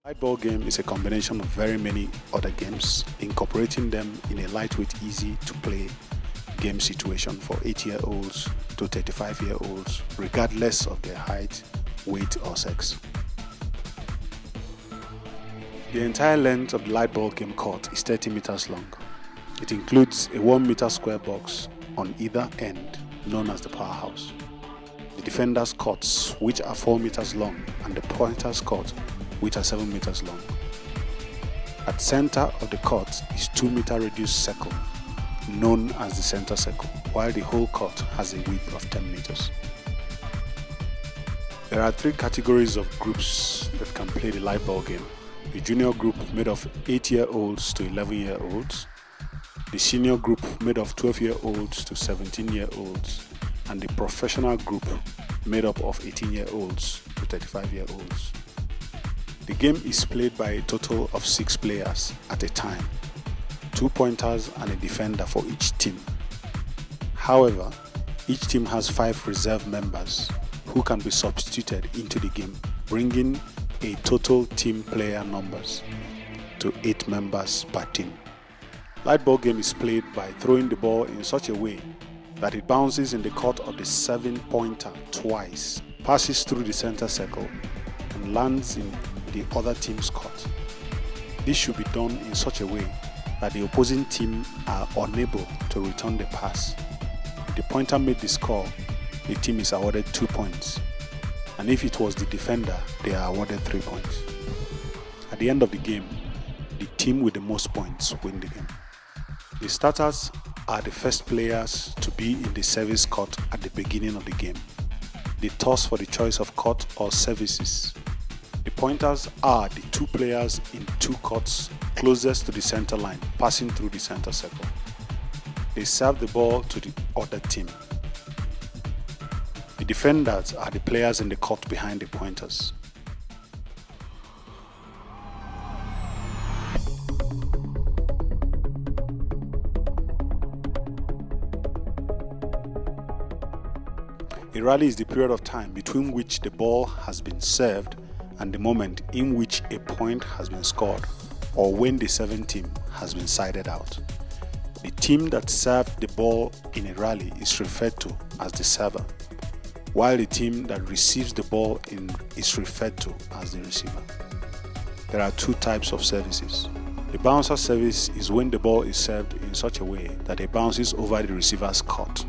Lightball game is a combination of very many other games, incorporating them in a lightweight, easy-to-play game situation for 8-year-olds to 35-year-olds, regardless of their height, weight, or sex. The entire length of the Lightball game court is 30 meters long. It includes a 1 meter square box on either end, known as the powerhouse, the defender's courts, which are 4 meters long, and the pointer's court, which are 7 meters long. At center of the court is 2 meter reduced circle, known as the center circle, while the whole court has a width of 10 meters. There are 3 categories of groups that can play the Lightball game: the junior group made of 8-year-olds to 11-year-olds, the senior group made of 12-year-olds to 17-year-olds, and the professional group made up of 18-year-olds to 35-year-olds. The game is played by a total of 6 players at a time, 2 pointers and a defender for each team. However, each team has 5 reserve members who can be substituted into the game, bringing a total team player numbers to 8 members per team. Lightball game is played by throwing the ball in such a way that it bounces in the court of the 7-pointer twice, passes through the center circle, and lands in the other team's court. This should be done in such a way that the opposing team are unable to return the pass. If the pointer made the score, the team is awarded 2 points, and if it was the defender, they are awarded 3 points. At the end of the game, the team with the most points win the game. The starters are the first players to be in the service court at the beginning of the game. They toss for the choice of court or services. The pointers are the 2 players in 2 courts closest to the center line, passing through the center circle. They serve the ball to the other team. The defenders are the players in the court behind the pointers. A rally is the period of time between which the ball has been served and the moment in which a point has been scored, or when the serving team has been sided out. The team that served the ball in a rally is referred to as the server, while the team that receives the ball is referred to as the receiver. There are 2 types of services. The bouncer service is when the ball is served in such a way that it bounces over the receiver's court.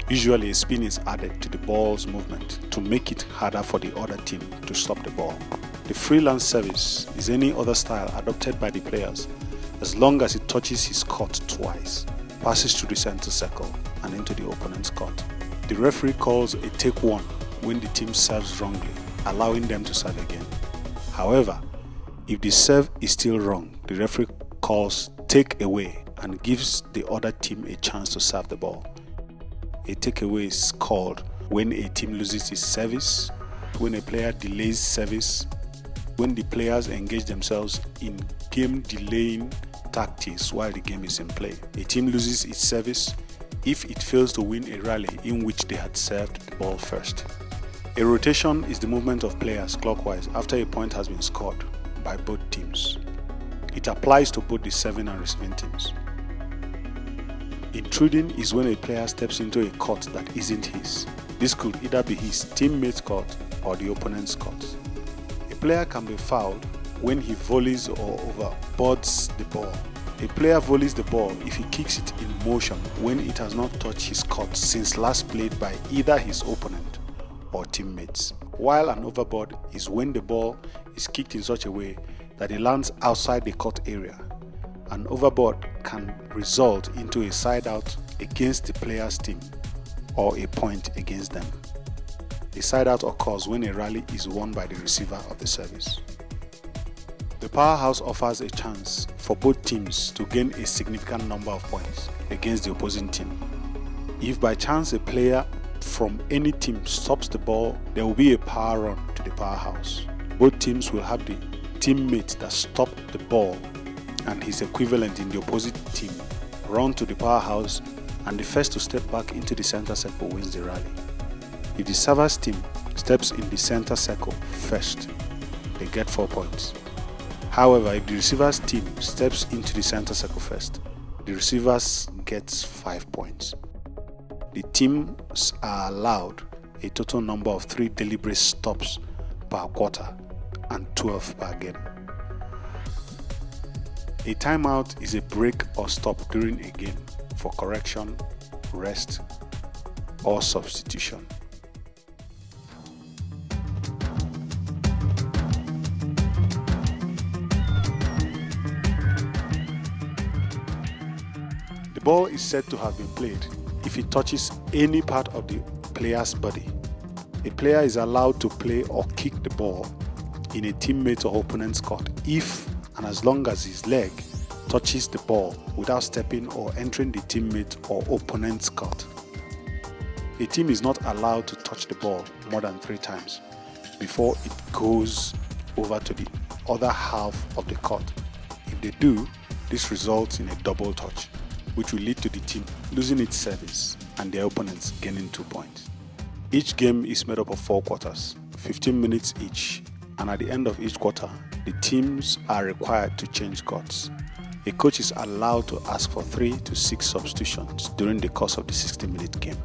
Usually a spin is added to the ball's movement to make it harder for the other team to stop the ball. The freelance service is any other style adopted by the players as long as it touches his court twice, passes through the center circle and into the opponent's court. The referee calls a take 1 when the team serves wrongly, allowing them to serve again. However, if the serve is still wrong, the referee calls take away and gives the other team a chance to serve the ball. A takeaway is called when a team loses its service, when a player delays service, when the players engage themselves in game delaying tactics while the game is in play. A team loses its service if it fails to win a rally in which they had served the ball first. A rotation is the movement of players clockwise after a point has been scored by both teams. It applies to both the serving and receiving teams. Intruding is when a player steps into a court that isn't his. This could either be his teammate's court or the opponent's court. A player can be fouled when he volleys or overboards the ball. A player volleys the ball if he kicks it in motion when it has not touched his court since last played by either his opponent or teammates. While an overboard is when the ball is kicked in such a way that it lands outside the court area. An overboard can result into a side out against the player's team or a point against them. A side out occurs when a rally is won by the receiver of the service. The powerhouse offers a chance for both teams to gain a significant number of points against the opposing team. If by chance a player from any team stops the ball, there will be a power run to the powerhouse. Both teams will have the teammate that stopped the ball and his equivalent in the opposite team run to the powerhouse, and the first to step back into the center circle wins the rally. If the server's team steps in the center circle first, they get 4 points. However, if the receiver's team steps into the center circle first, the receivers gets 5 points. The teams are allowed a total number of 3 deliberate stops per quarter and 12 per game. A timeout is a break or stop during a game for correction, rest, or substitution. The ball is said to have been played if it touches any part of the player's body. A player is allowed to play or kick the ball in a teammate or opponent's court if and as long as his leg touches the ball without stepping or entering the teammate or opponent's court. A team is not allowed to touch the ball more than 3 times before it goes over to the other half of the court. If they do, this results in a double touch, which will lead to the team losing its service and their opponents gaining 2 points. Each game is made up of 4 quarters, 15 minutes each, and at the end of each quarter, the teams are required to change courts. A coach is allowed to ask for 3 to 6 substitutions during the course of the 60-minute game.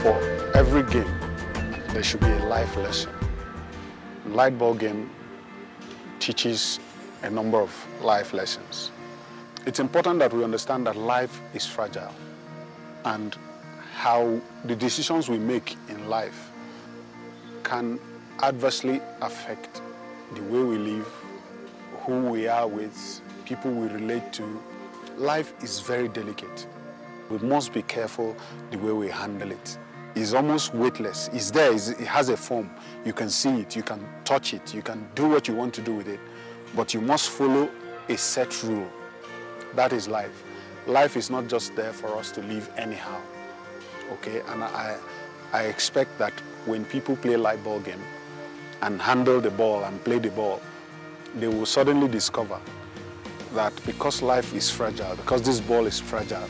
For every game, there should be a life lesson. Lightball game teaches a number of life lessons. It's important that we understand that life is fragile and how the decisions we make in life can adversely affect the way we live, who we are with, people we relate to. Life is very delicate. We must be careful the way we handle it. It's almost weightless. It's there, it has a form. You can see it, you can touch it, you can do what you want to do with it, but you must follow a set rule. That is life. life is not just there for us to live anyhow, okay? And I expect that when people play Lightball game and handle the ball and play the ball, they will suddenly discover that because life is fragile, because this ball is fragile,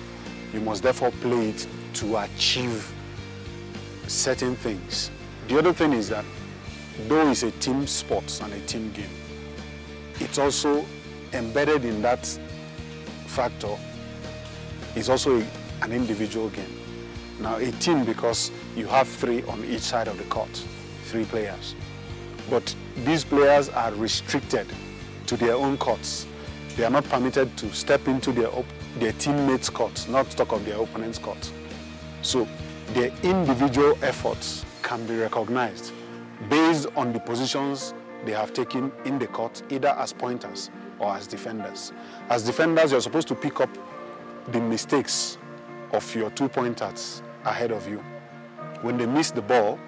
you must therefore play it to achieve certain things. The other thing is that though it's a team sport and a team game, it's also embedded in that factor is also an individual game. Now a team, because you have 3 on each side of the court, 3 players. But these players are restricted to their own courts. They are not permitted to step into their teammates' courts, not talk of their opponent's court. So their individual efforts can be recognized based on the positions they have taken in the court, either as pointers or as defenders. As defenders, you're supposed to pick up the mistakes of your 2 pointers ahead of you. When they miss the ball,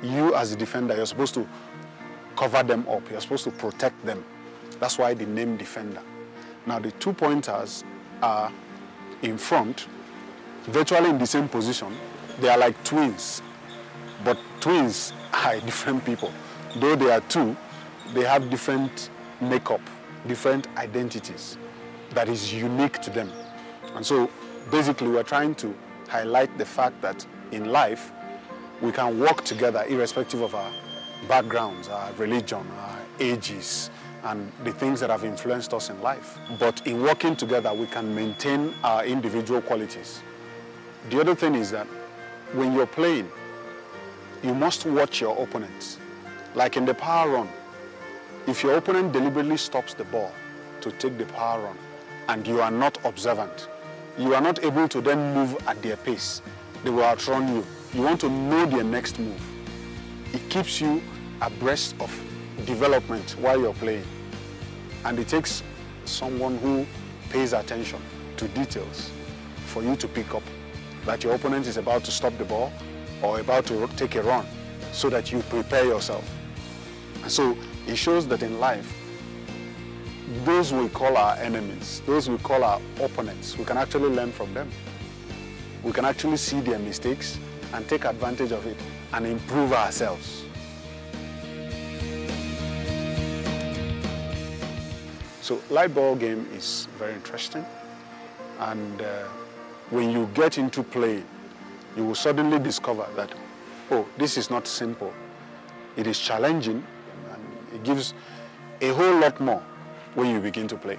you as a defender, you're supposed to cover them up. You're supposed to protect them. That's why the name defender. Now the 2 pointers are in front, virtually in the same position. They are like twins, but twins are different people. Though they are 2, they have different makeup, different identities that is unique to them. And so basically we're trying to highlight the fact that in life we can work together irrespective of our backgrounds, our religion, our ages, and the things that have influenced us in life. But in working together, we can maintain our individual qualities. The other thing is that when you're playing, you must watch your opponents. Like in the power run, if your opponent deliberately stops the ball to take the power run and you are not observant, you are not able to then move at their pace. They will outrun you. You want to know their next move. It keeps you abreast of development while you're playing. And it takes someone who pays attention to details for you to pick up that your opponent is about to stop the ball or about to take a run, so that you prepare yourself. And so it shows that in life, those we call our enemies, those we call our opponents, we can actually learn from them. We can actually see their mistakes and take advantage of it and improve ourselves. So Lightball game is very interesting, and when you get into playing, you will suddenly discover that, oh, this is not simple. It is challenging, and it gives a whole lot more when you begin to play.